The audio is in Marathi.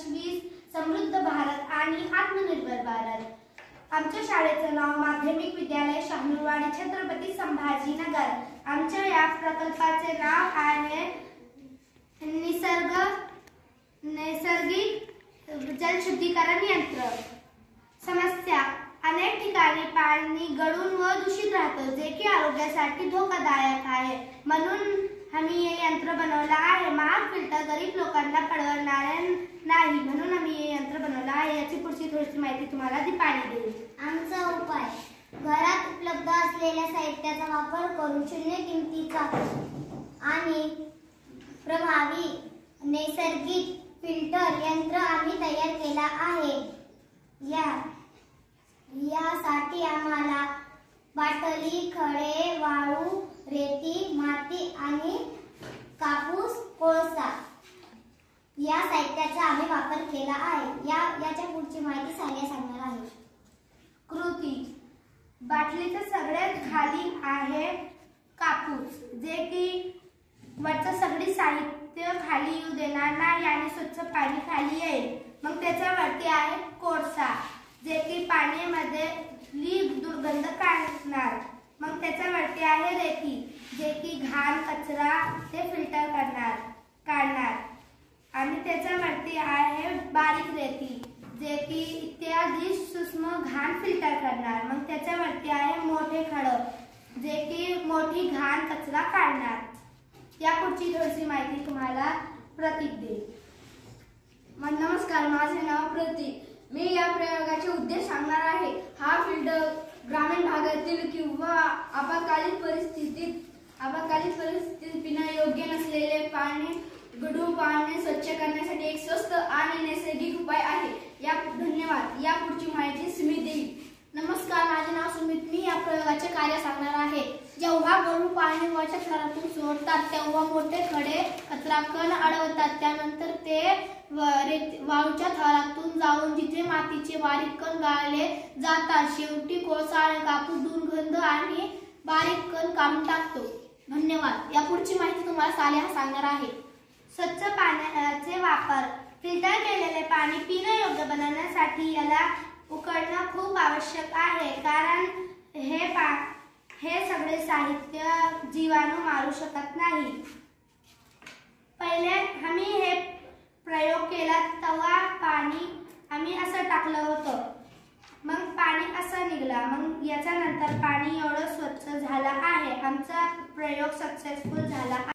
2025 समृद्ध भारत आणि आत्मनिर्भर भारत। आमच्या शाळेचं नाव माध्यमिक विद्यालय शाहनूरवाडी छत्रपती संभाजीनगर। आमच्या या प्रकल्पाचे नाव आहे नैसर्गिक जलशुद्धीकरण यंत्र। समस्या, अनेक ठिकाणी पाणी गळून व दूषित राहतं, जे की आरोग्यासाठी धोकादायक आहे। म्हणून आम्ही हे यंत्र बनवलं आहे। महाग फिल्टर गरीब लोकांना परवडणारे नाही, म्हणून आम्ही हे यंत्र बनवलं आहे। याची पुढची थोडीशी माहिती तुम्हाला दीपाली देईल। आमचा उपाय, घरात उपलब्ध असलेल्या साहित्याचा वापर करून शून्य किमतीचा आणि प्रभावी नैसर्गिक फिल्टर यंत्र आम्ही तयार केला आहे। यासाठी आम्हाला बाटली, खडे, वाळू, रेती, माती आणि कापूस, कोळसा या साहित्याचा आम्ही वापर केला आहे। याच्या पुढची माहिती सानिया सांगणार आहे। कृती, बाटलीचं सगळ्यात खाली आहे कापूस, जे की वरचं सगळी साहित्य खाली येऊ देणार नाही आणि स्वच्छ पाणी खाली येईल। मग त्याच्यावरती आहे कोळसा, जे की पाण्यामध्ये दुर्गंध काढणार। मग त्याच्यावरती आहे रेती, जे की घाण कचरा ते फिल्टर काढणार। आणि त्याच्यावरती आहे बारीक रेती, जे की इत्यादी सूक्ष्म घाण फिल्टर करणार। मग त्याच्यावरती आहे मोठे खडक, जे की मोठी घाण कचरा काढणार। या पुढची थोडीशी माहिती तुम्हाला प्रतीक देईल। नमस्कार, माझे नाव प्रतीक। मी या प्रयोगाचे उद्देश सांगणार आहे। हा फिल्टर ग्रामीण भागातील किंवा आपत्कालीन परिस्थितीत पिण्यायोग्य नसलेले पाणी, गढूळ पाणी स्वच्छ करण्यासाठी एक स्वस्त आणि नैसर्गिक उपाय आहे। धन्यवाद। या पुढची माहिती सुमित देईल। नमस्कार, माझे नाव सुमित। मी या प्रयोगाचे कार्य सांगणार आहे। जेव्हा गढूळ पाणी वरच्या थरातून सोडतात, तेव्हा मोठे खडे कचरा कण अडवतात। त्यानंतर ते वाळूच्या थरातून जाऊन जिथे मातीचे बारीक कण गाळले जातात, शेवटी कोळसा आणि कापूस दुर्गंध आणि बारीक कण काढून टाकतो। धन्यवाद। या पुढची माहिती तुम्हाला सानिया सांगणार आहे। स्वच्छ पाण्याचे वापर, फिल्टर केलेले पाणी पिण्यायोग्य बनवण्यासाठी याला उकळणं खूप आवश्यक आहे, कारण हे सगळे साहित्य जीवाणू मारू शकत नाही। पहिले आम्ही हे प्रयोग केला तेव्हा पाणी आम्ही असं टाकलं होतं, मग पाणी असं निघालं। मग याच्यानंतर पाणी एवढं स्वच्छ झालं आहे। आमचा प्रयोग सक्सेसफुल झाला।